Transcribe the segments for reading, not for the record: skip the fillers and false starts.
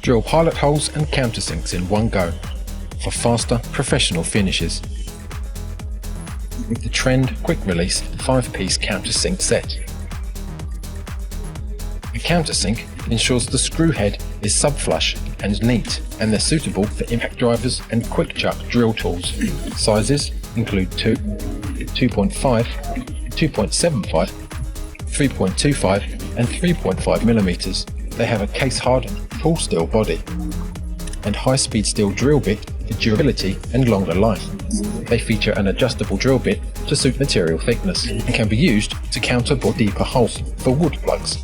Drill pilot holes and countersinks in one go for faster, professional finishes. With the Trend Quick Release 5-piece countersink set. A countersink ensures the screw head is sub-flush and neat, and they're suitable for impact drivers and quick chuck drill tools. Sizes include 2, 2.5, 2.75, 3.25 and 3.5 millimeters. They have a case-hardened full steel body and high-speed steel drill bit for durability and longer life. They feature an adjustable drill bit to suit material thickness and can be used to counterbore deeper holes for wood plugs.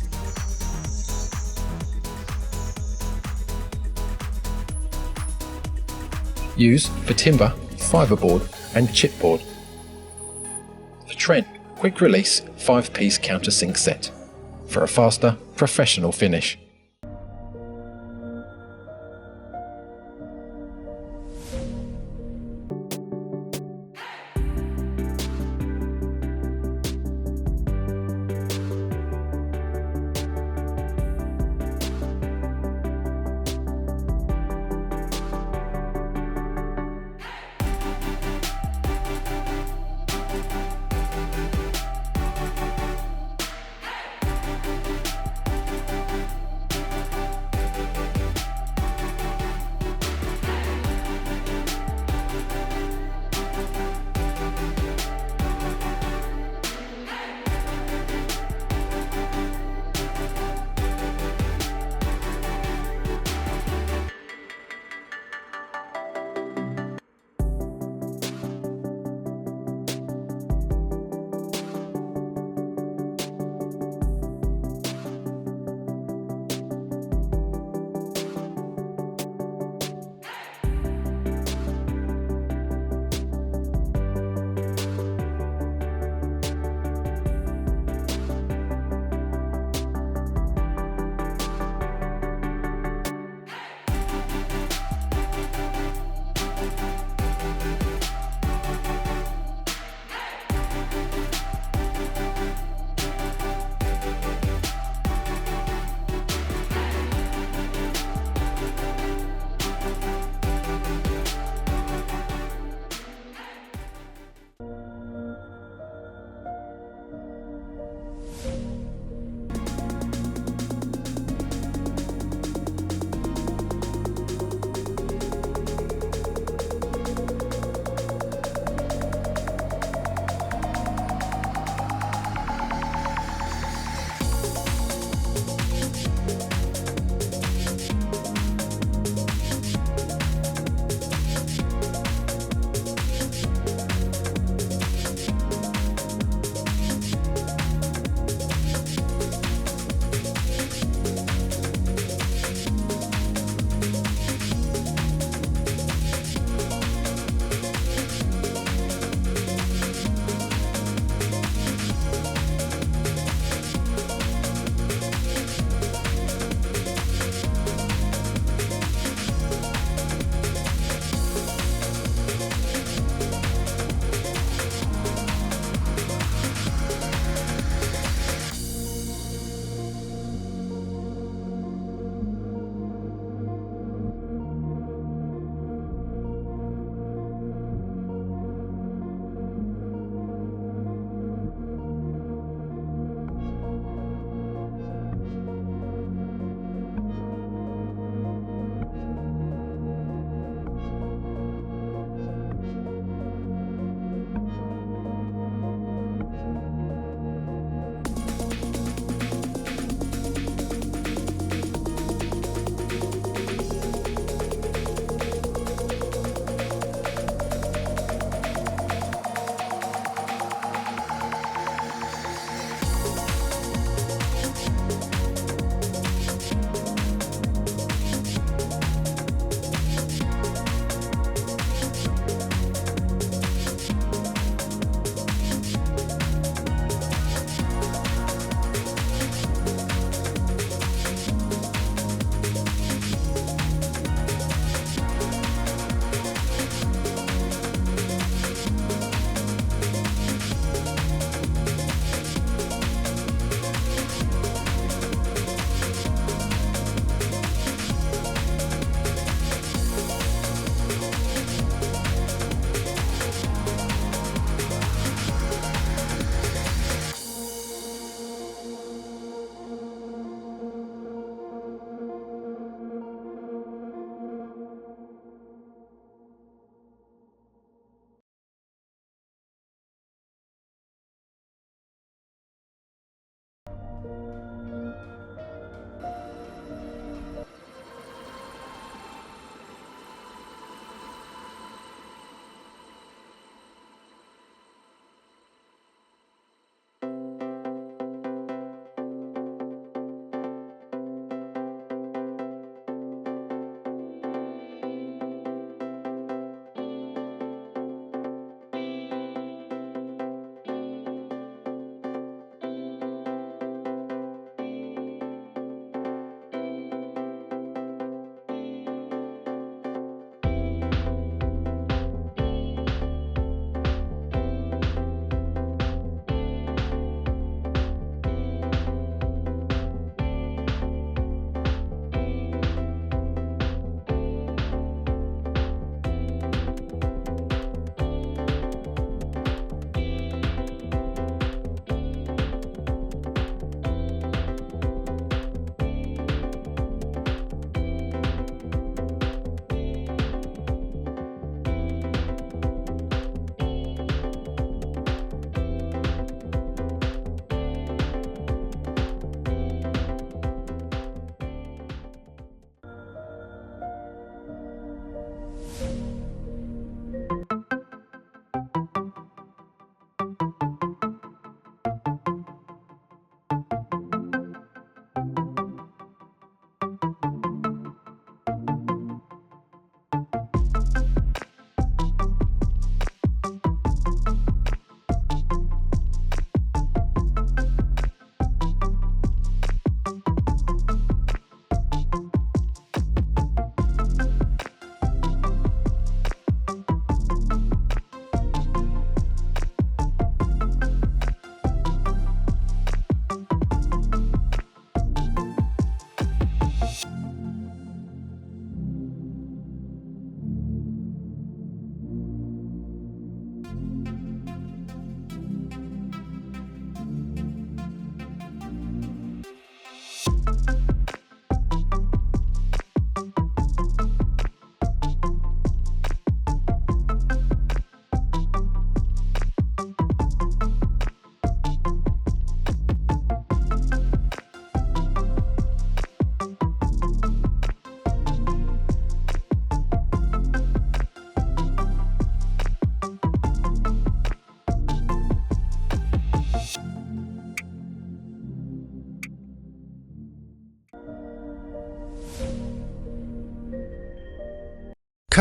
Use for timber, fiberboard and chipboard. The Trend Quick Release 5-piece countersink set for a faster, professional finish.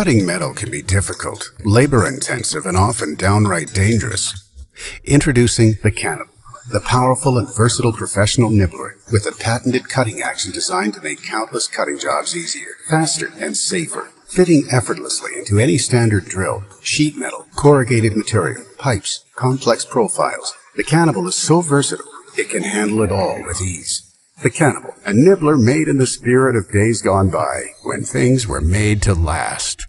Cutting metal can be difficult, labor-intensive, and often downright dangerous. Introducing the Cannibal, the powerful and versatile professional nibbler with a patented cutting action designed to make countless cutting jobs easier, faster, and safer. Fitting effortlessly into any standard drill, sheet metal, corrugated material, pipes, complex profiles, the Cannibal is so versatile, it can handle it all with ease. The Cannibal, a nibbler made in the spirit of days gone by, when things were made to last.